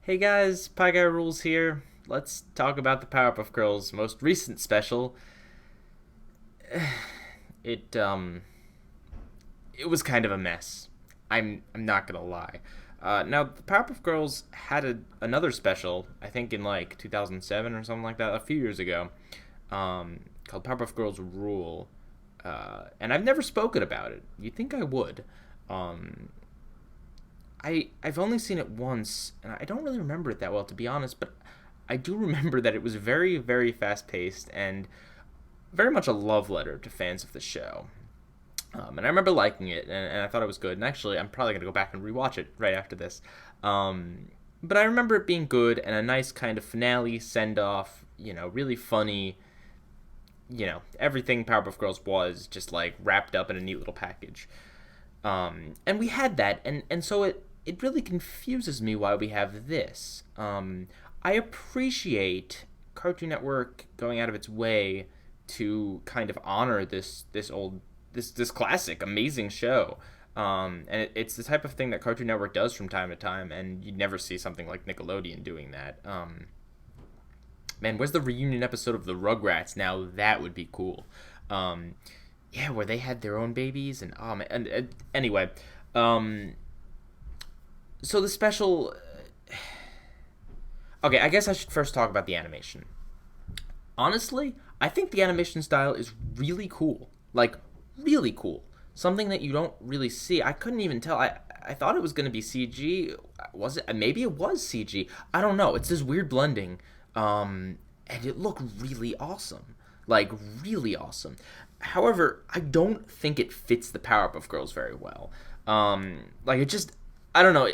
Hey guys, Pieguyrulz here. Let's talk about the Powerpuff Girls' most recent special. It it was kind of a mess. I'm not gonna lie. Now the Powerpuff Girls had another special, I think in like 2007 or something like that, a few years ago, called Powerpuff Girls Rule, and I've never spoken about it. You'd think I would. Um, I've only seen it once, and I don't really remember it that well, to be honest. But I do remember that it was very fast paced and very much a love letter to fans of the show. And I remember liking it, and I thought it was good. And actually, I'm probably gonna go back and rewatch it right after this. But I remember it being good and a nice kind of finale send off. Really funny. Everything Powerpuff Girls was just like wrapped up in a neat little package. And we had that, and so it really confuses me why we have this. I appreciate Cartoon Network going out of its way to kind of honor this classic amazing show. And it's the type of thing that Cartoon Network does from time to time, and you'd never see something like Nickelodeon doing that. Man, where's the reunion episode of the Rugrats? Now that would be cool. Yeah, where they had their own babies and oh man, and anyway, so the special. Okay, I guess I should first talk about the animation. Honestly, I think the animation style is really cool. Like, really cool. Something that you don't really see. I couldn't even tell. I thought it was going to be CG. Was it? Maybe it was CG. I don't know. It's this weird blending. And it looked really awesome. Like, really awesome. However, I don't think it fits the Powerpuff Girls very well. Like, it just. I don't know.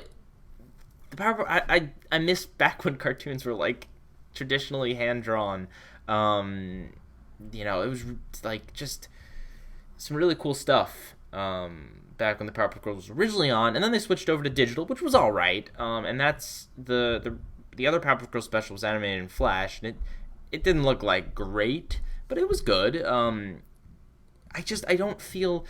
The Powerpuff. I miss back when cartoons were, like, traditionally hand drawn. It was like just some really cool stuff back when the Powerpuff Girls was originally on, and then they switched over to digital, which was all right. And that's the other Powerpuff Girls special was animated in Flash, and it didn't look like great, but it was good. I don't feel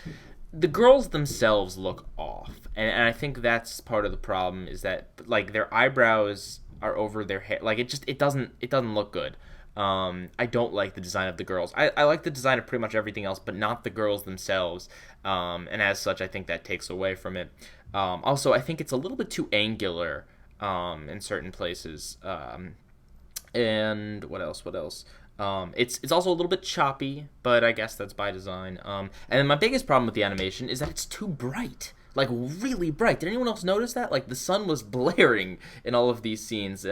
the girls themselves look off, and I think that's part of the problem is that like their eyebrows are over their hair, like it doesn't look good. I don't like the design of the girls. I like the design of pretty much everything else, but not the girls themselves. And as such, I think that takes away from it. Also, I think it's a little bit too angular in certain places. And what else? What else? It's also a little bit choppy, but I guess that's by design. And then my biggest problem with the animation is that it's too bright. Like, really bright. Did anyone else notice that? Like, the sun was blaring in all of these scenes.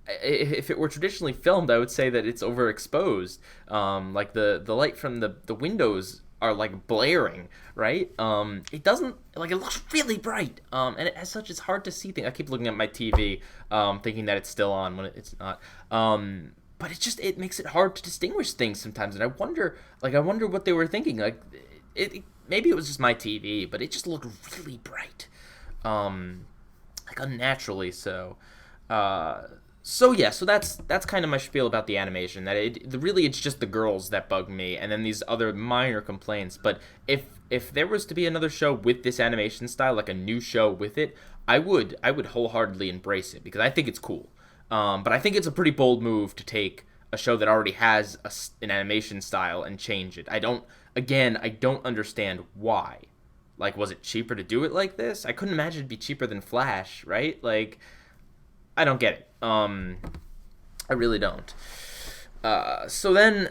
If it were traditionally filmed, I would say that it's overexposed. Like the light from the windows are like blaring, right? It doesn't like it looks really bright. And as such, it's hard to see things. I keep looking at my TV, thinking that it's still on when it's not. But it makes it hard to distinguish things sometimes, and I wonder what they were thinking. Like maybe it was just my TV, but it just looked really bright, like unnaturally so. So that's kind of my spiel about the animation. That really it's just the girls that bug me, and then these other minor complaints. But if there was to be another show with this animation style, like a new show with it, I would wholeheartly embrace it because I think it's cool. But I think it's a pretty bold move to take a show that already has an animation style and change it. I don't understand why. Like, was it cheaper to do it like this? I couldn't imagine it'd be cheaper than Flash, right? Like, I don't get it. I really don't. So then,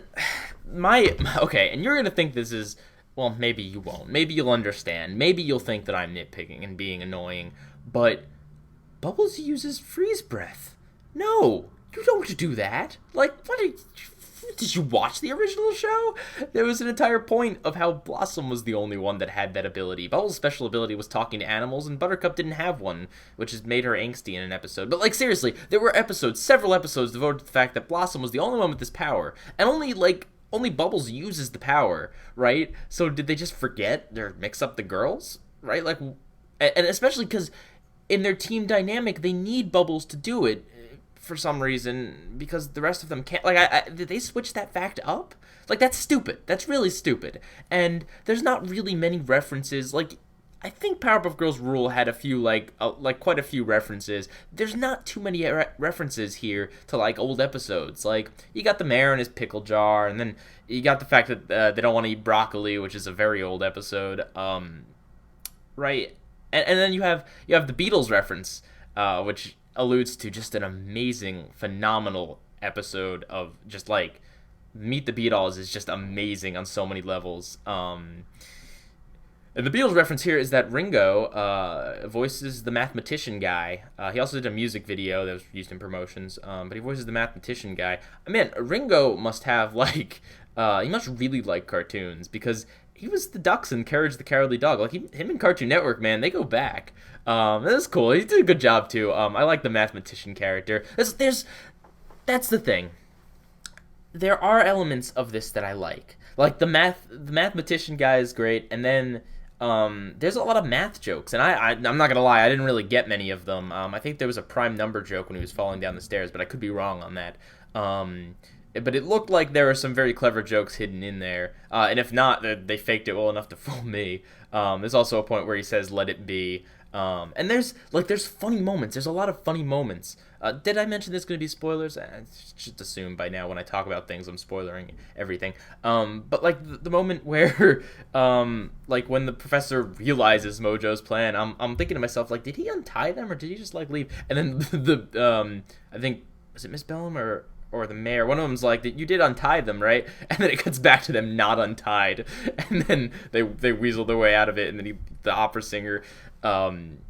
okay, and you're gonna think this is, well, maybe you won't. Maybe you'll understand. Maybe you'll think that I'm nitpicking and being annoying. But Bubbles uses freeze breath. No, you don't do that. Like, did you watch the original show? There was an entire point of how Blossom was the only one that had that ability. Bubbles' special ability was talking to animals, and Buttercup didn't have one, which has made her angsty in an episode. But, like, seriously, there were several episodes devoted to the fact that Blossom was the only one with this power, and only Bubbles uses the power, right? So did they just forget or mix up the girls, right? Like, and especially because in their team dynamic, they need Bubbles to do it for some reason, because the rest of them can't. Like, did they switch that fact up? Like, that's stupid. That's really stupid. And there's not really many references. Like, I think Powerpuff Girls Rule had a few like quite a few references. There's not too many references here to like old episodes. Like you got the mayor and his pickle jar, and then you got the fact that they don't want to eat broccoli, which is a very old episode. Right, and then you have the Beatles reference, which alludes to just an amazing, phenomenal episode of just like Meet the Beatles is just amazing on so many levels. And the Beatles reference here is that Ringo voices the mathematician guy. He also did a music video that was used in promotions, but he voices the mathematician guy. Man, Ringo must have, like, he must really like cartoons, because he was the Ducks in Courage the Cowardly Dog. Like, him and Cartoon Network, man, they go back. That's cool. He did a good job, too. I like the mathematician character. That's the thing. There are elements of this that I like. Like, the mathematician guy is great, and then there's a lot of math jokes, and I'm not gonna lie, I didn't really get many of them. I think there was a prime number joke when he was falling down the stairs, but I could be wrong on that. But it looked like there were some very clever jokes hidden in there, and if not, they faked it well enough to fool me. There's also a point where he says "Let it be," and there's funny moments. There's a lot of funny moments. Did I mention there's going to be spoilers? I just assume by now when I talk about things I'm spoiling everything. But like the moment where like when the professor realizes Mojo's plan, I'm thinking to myself, like, did he untie them or did he just like leave? And then the I think, was it Miss Bellum or the mayor? One of them's like, you did untie them, right? And then it cuts back to them not untied, and then they weasel their way out of it, and then the opera singer,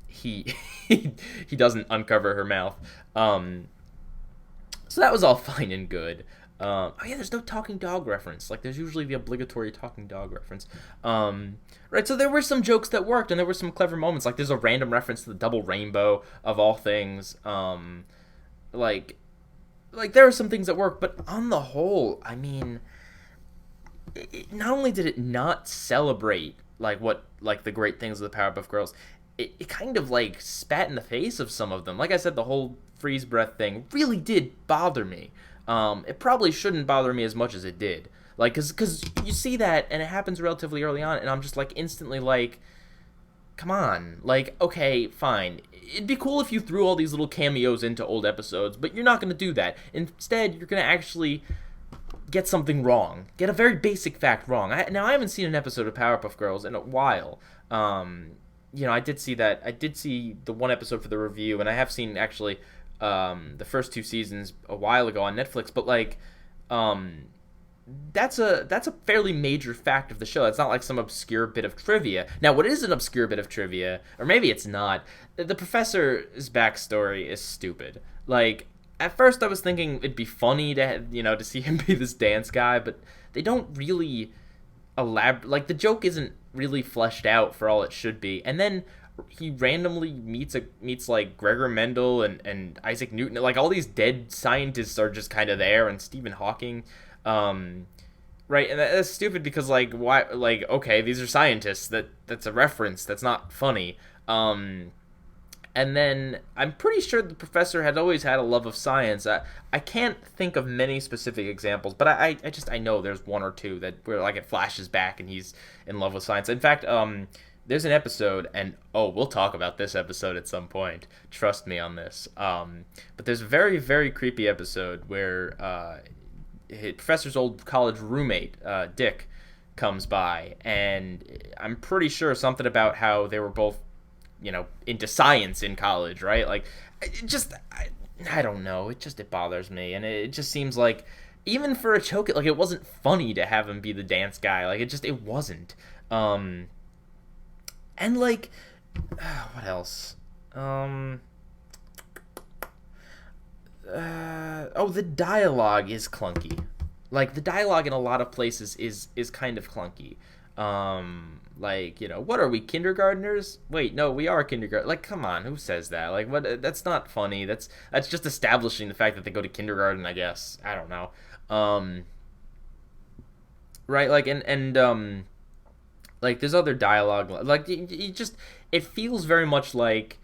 he he doesn't uncover her mouth. So that was all fine and good. Oh yeah, there's no talking dog reference. Like, there's usually the obligatory talking dog reference. Right, so there were some jokes that worked, and there were some clever moments. Like, there's a random reference to the double rainbow, of all things. Like there are some things that work, but on the whole, I mean, not only did it not celebrate the great things of the Powerpuff Girls, it kind of like spat in the face of some of them. Like I said, the whole freeze breath thing really did bother me. It probably shouldn't bother me as much as it did. Like, cause you see that, and it happens relatively early on, and I'm just like instantly like, come on, like, okay, fine. It'd be cool if you threw all these little cameos into old episodes, but you're not gonna do that. Instead, you're gonna actually get something wrong. Get a very basic fact wrong. Now, I haven't seen an episode of Powerpuff Girls in a while. I did see that. I did see the one episode for the review, and I have seen, actually, the first 2 seasons a while ago on Netflix, but, like, that's a fairly major fact of the show. It's not like some obscure bit of trivia. Now, what is an obscure bit of trivia, or maybe it's not, the professor's backstory is stupid. Like, at first I was thinking it'd be funny to see him be this dance guy, but they don't really elaborate. Like, the joke isn't really fleshed out for all it should be. And then he randomly meets like Gregor Mendel and Isaac Newton. Like, all these dead scientists are just kind of there, and Stephen Hawking. Right, and that's stupid because, like, why? Like, okay, these are scientists. That's a reference. That's not funny. And then I'm pretty sure the professor had always had a love of science. I can't think of many specific examples, but I know there's one or two where like it flashes back and he's in love with science. In fact, there's an episode, and we'll talk about this episode at some point. Trust me on this. But there's a very, very creepy episode where his professor's old college roommate, Dick, comes by, and I'm pretty sure something about how they were both, into science in college, right? Like, I don't know. It bothers me, and it just seems like, even for a choke, like, it wasn't funny to have him be the dance guy. Like, it wasn't. And like, what else? The dialogue is clunky. Like, the dialogue in a lot of places is kind of clunky. Like, what are we, kindergartners? Wait, no, we are kindergarten. Like, come on, who says that? Like, what? That's not funny. That's just establishing the fact that they go to kindergarten, I guess. I don't know. Right, like, and like, there's other dialogue. Like, it feels very much like,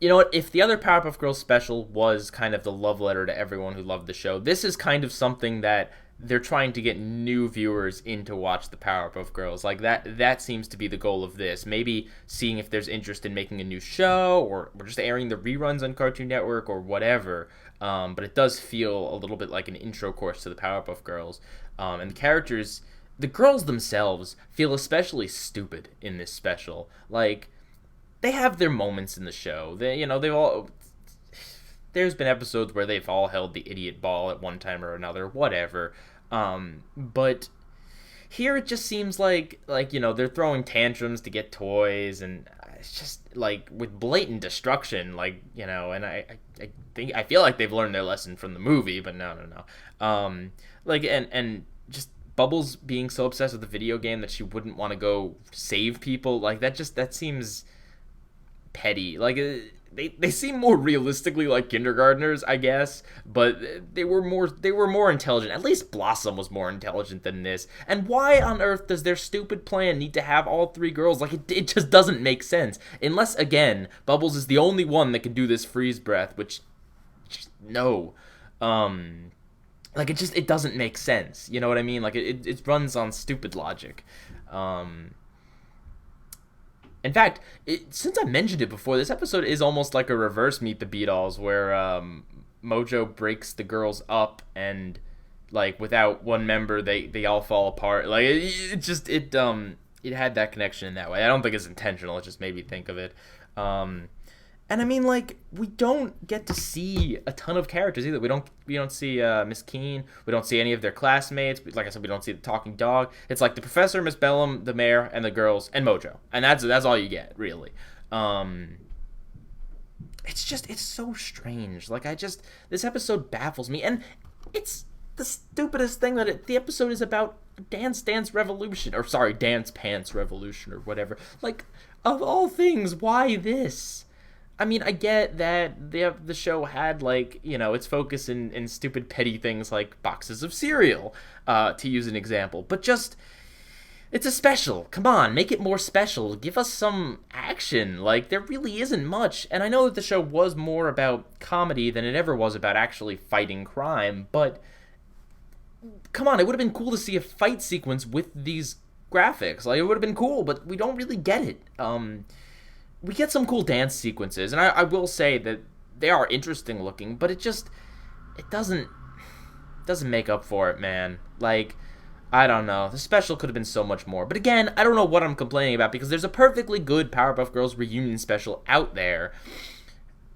you know what, if the other Powerpuff Girls special was kind of the love letter to everyone who loved the show, this is kind of something that they're trying to get new viewers in to watch the Powerpuff Girls. Like that seems to be the goal of this. Maybe seeing if there's interest in making a new show, or just airing the reruns on Cartoon Network or whatever. But it does feel a little bit like an intro course to the Powerpuff Girls. And the characters, the girls themselves, feel especially stupid in this special. Like, they have their moments in the show. They've all. There's been episodes where they've all held the idiot ball at one time or another, whatever. But here it just seems like they're throwing tantrums to get toys, and it's just like with blatant destruction, and I feel like they've learned their lesson from the movie, but no. And just Bubbles being so obsessed with the video game that she wouldn't want to go save people, like that seems petty. Like, they seem more realistically like kindergartners, I guess, but they were more intelligent. At least Blossom was more intelligent than this. And why on earth does their stupid plan need to have all three girls? Like, it just doesn't make sense. Unless, again, Bubbles is the only one that can do this freeze breath, which, just, no. Like, it doesn't make sense. You know what I mean? Like, it runs on stupid logic. In fact, since I mentioned it before, this episode is almost like a reverse Meet the Beatles, where Mojo breaks the girls up, and like without one member, they all fall apart. Like it had that connection in that way. I don't think it's intentional. It just made me think of it. And I mean, like, we don't get to see a ton of characters either. We don't see Miss Keene. We don't see any of their classmates. Like I said, we don't see the talking dog. It's like the professor, Miss Bellum, the mayor, and the girls, and Mojo. And that's all you get, really. It's so strange. Like, this episode baffles me. And it's the stupidest thing that the episode is about Dance Revolution. Or, sorry, Dance Pants Revolution or whatever. Like, of all things, why this? I mean, I get that the show had, like, its focus in stupid petty things like boxes of cereal, to use an example. But just, it's a special. Come on, make it more special. Give us some action. Like, there really isn't much. And I know that the show was more about comedy than it ever was about actually fighting crime. But, come on, it would have been cool to see a fight sequence with these graphics. Like, it would have been cool, but we don't really get it. We get some cool dance sequences, and I will say that they are interesting looking, but it doesn't make up for it, man. Like, I don't know. The special could have been so much more. But again, I don't know what I'm complaining about, because there's a perfectly good Powerpuff Girls reunion special out there.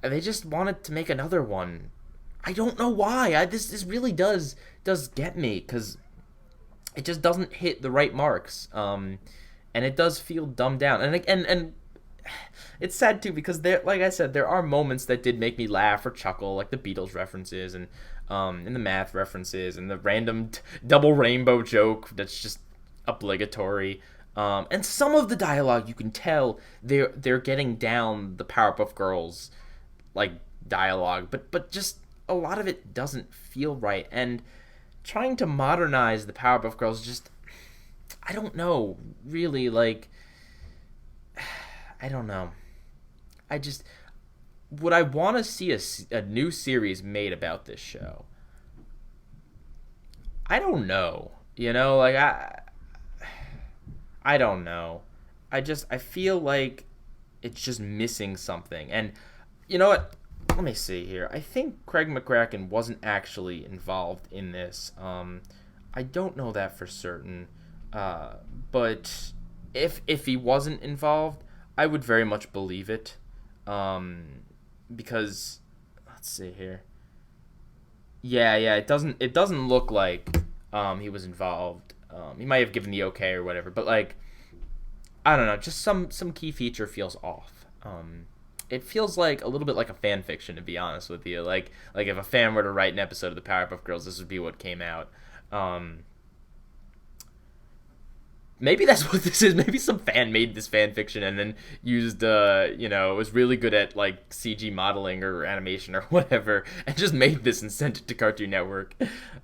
They just wanted to make another one. I don't know why. This really does get me, because it just doesn't hit the right marks. And it does feel dumbed down. And it's sad too, because like I said, there are moments that did make me laugh or chuckle, like the Beatles references and the math references and the random double rainbow joke that's just obligatory. And some of the dialogue, you can tell they're getting down the Powerpuff Girls like dialogue, but just a lot of it doesn't feel right. And trying to modernize the Powerpuff Girls, just, I don't know, really, like, I don't know. Would I want to see a new series made about this show? I don't know. Like, I don't know. I feel like it's just missing something. And you know what? Let me see here. I think Craig McCracken wasn't actually involved in this. I don't know that for certain. But if he wasn't involved, I would very much believe it, because, let's see here. Yeah, it doesn't look like he was involved. He might have given the okay or whatever, but, like, I don't know, just some key feature feels off. It feels like a little bit like a fan fiction, to be honest with you. Like if a fan were to write an episode of the Powerpuff Girls, this would be what came out. Maybe that's what this is. Maybe some fan made this fan fiction and then used, was really good at, like, CG modeling or animation or whatever, and just made this and sent it to Cartoon Network.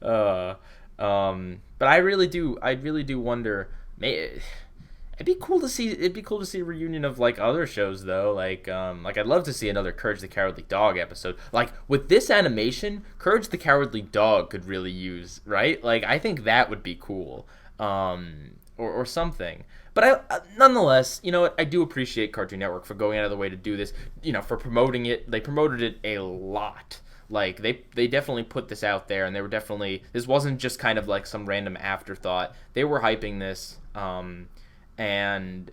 But I really do wonder. And It'd be cool to see a reunion of like other shows though. Like I'd love to see another Courage the Cowardly Dog episode. Like with this animation, Courage the Cowardly Dog could really use, right? Like I think that would be cool. Or something. But nonetheless, you know what? I do appreciate Cartoon Network for going out of the way to do this. You know, for promoting it. They promoted it a lot. Like they definitely put this out there, and they were definitely, this wasn't just kind of like some random afterthought. They were hyping this, and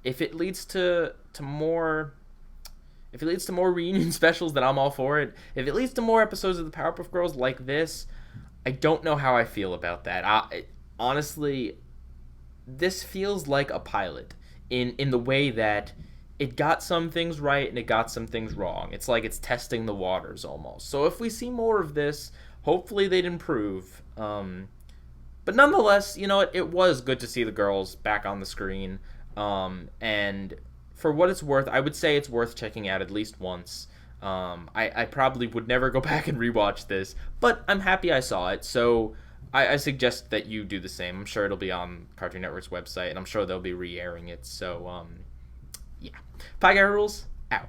if it leads to more, if it leads to more reunion specials, then I'm all for it. If it leads to more episodes of the Powerpuff Girls like this, I don't know how I feel about that. Honestly, this feels like a pilot in the way that it got some things right and it got some things wrong. It's like it's testing the waters almost. So if we see more of this, hopefully they'd improve. But nonetheless, you know, it was good to see the girls back on the screen. And for what it's worth, I would say it's worth checking out at least once. I probably would never go back and rewatch this, but I'm happy I saw it. So I suggest that you do the same. I'm sure it'll be on Cartoon Network's website, and I'm sure they'll be re-airing it. So, yeah. Pieguyrulz, out.